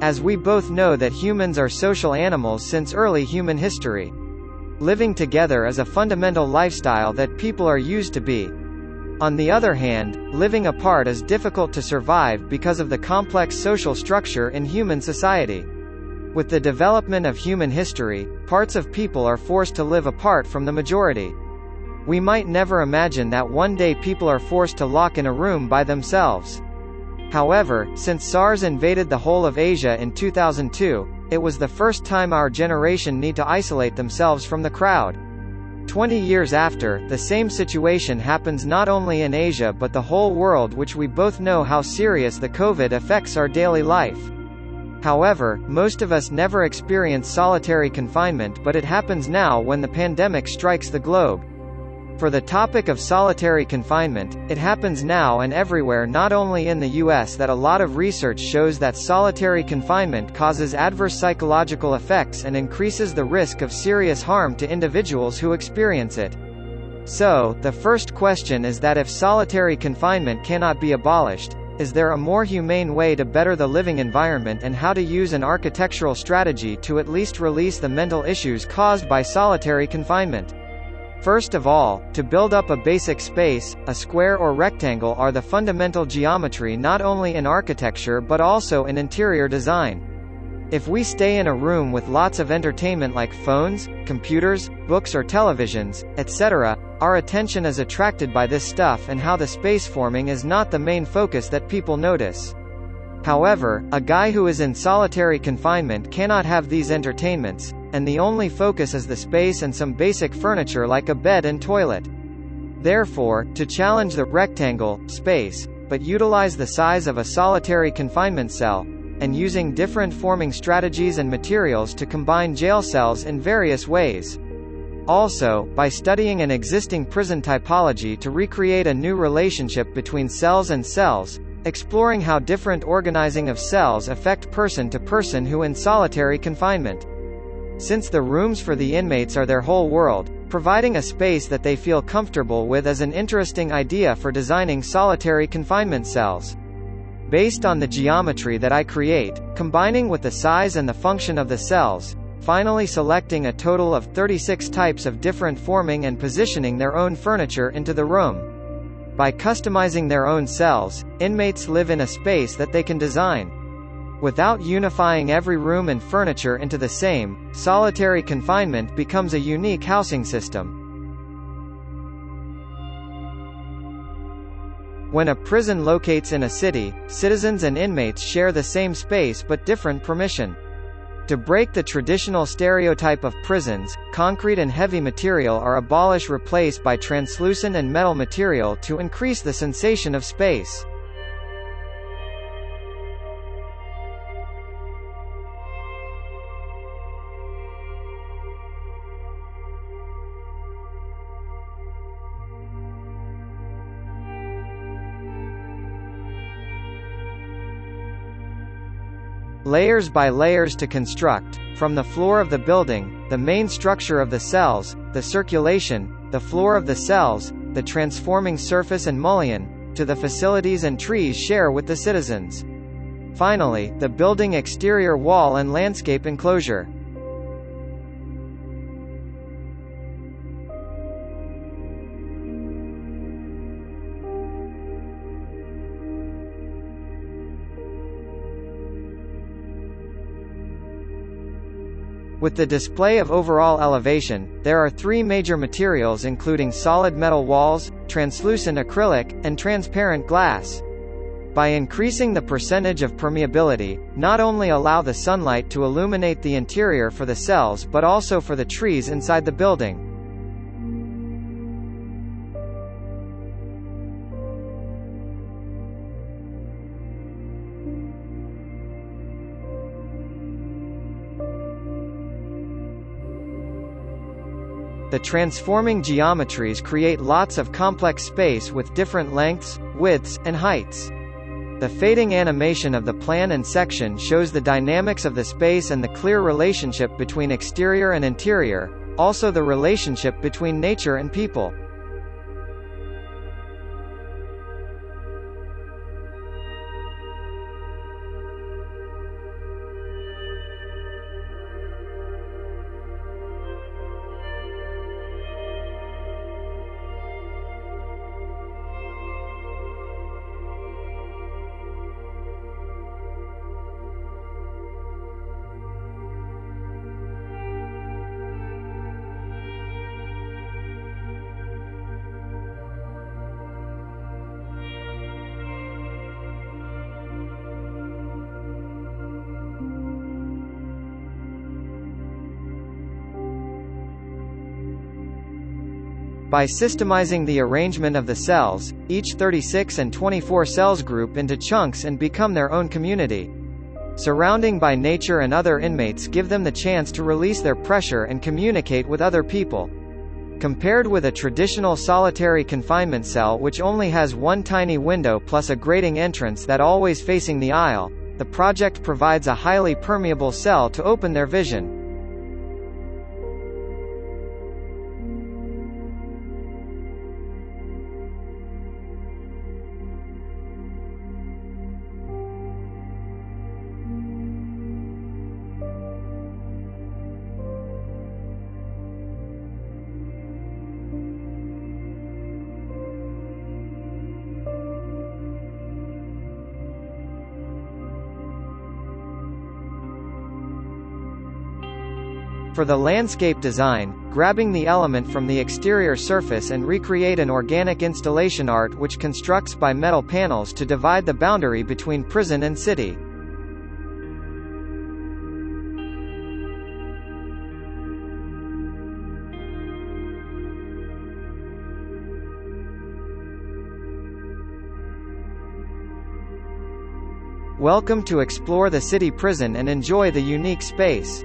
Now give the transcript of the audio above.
as we both know that humans are social animals since early human history. Living together is a fundamental lifestyle that people are used to be. On the other hand, living apart is difficult to survive because of the complex social structure in human society. With the development of human history, parts of people are forced to live apart from the majority. We might never imagine that one day people are forced to lock in a room by themselves. However, since SARS invaded the whole of Asia in 2002, it was the first time our generation need to isolate themselves from the crowd. 20 years after, the same situation happens not only in Asia but the whole world, which we both know how serious the COVID affects our daily life. However, most of us never experience solitary confinement, but it happens now when the pandemic strikes the globe. For the topic of solitary confinement, it happens now and everywhere, not only in the US. That a lot of research shows that solitary confinement causes adverse psychological effects and increases the risk of serious harm to individuals who experience it. So, the first question is that if solitary confinement cannot be abolished, is there a more humane way to better the living environment, and how to use an architectural strategy to at least release the mental issues caused by solitary confinement? First of all, to build up a basic space, a square or rectangle are the fundamental geometry not only in architecture but also in interior design. If we stay in a room with lots of entertainment like phones, computers, books or televisions, etc., our attention is attracted by this stuff, and how the space forming is not the main focus that people notice. However, a guy who is in solitary confinement cannot have these entertainments, and the only focus is the space and some basic furniture like a bed and toilet. Therefore, to challenge the rectangle space, but utilize the size of a solitary confinement cell, and using different forming strategies and materials to combine jail cells in various ways. Also, by studying an existing prison typology to recreate a new relationship between cells and cells, exploring how different organizing of cells affect person to person who in solitary confinement. Since the rooms for the inmates are their whole world, providing a space that they feel comfortable with is an interesting idea for designing solitary confinement cells. Based on the geometry that I create, combining with the size and the function of the cells, finally selecting a total of 36 types of different forming and positioning their own furniture into the room. By customizing their own cells, inmates live in a space that they can design. Without unifying every room and furniture into the same, solitary confinement becomes a unique housing system. When a prison locates in a city, citizens and inmates share the same space but different permission. To break the traditional stereotype of prisons, concrete and heavy material are abolished, replaced by translucent and metal material to increase the sensation of space. Layers by layers to construct, from the floor of the building, the main structure of the cells, the circulation, the floor of the cells, the transforming surface and mullion, to the facilities and trees share with the citizens. Finally, the building exterior wall and landscape enclosure. With the display of overall elevation, there are three major materials including solid metal walls, translucent acrylic, and transparent glass. By increasing the percentage of permeability, not only allow the sunlight to illuminate the interior for the cells but also for the trees inside the building. The transforming geometries create lots of complex space with different lengths, widths, and heights. The fading animation of the plan and section shows the dynamics of the space and the clear relationship between exterior and interior, also the relationship between nature and people. By systemizing the arrangement of the cells, each 36 and 24 cells group into chunks and become their own community. Surrounding by nature and other inmates give them the chance to release their pressure and communicate with other people. Compared with a traditional solitary confinement cell which only has one tiny window plus a grating entrance that always facing the aisle, the project provides a highly permeable cell to open their vision. For the landscape design, grabbing the element from the exterior surface and recreate an organic installation art which constructs by metal panels to divide the boundary between prison and city. Welcome to explore the city prison and enjoy the unique space.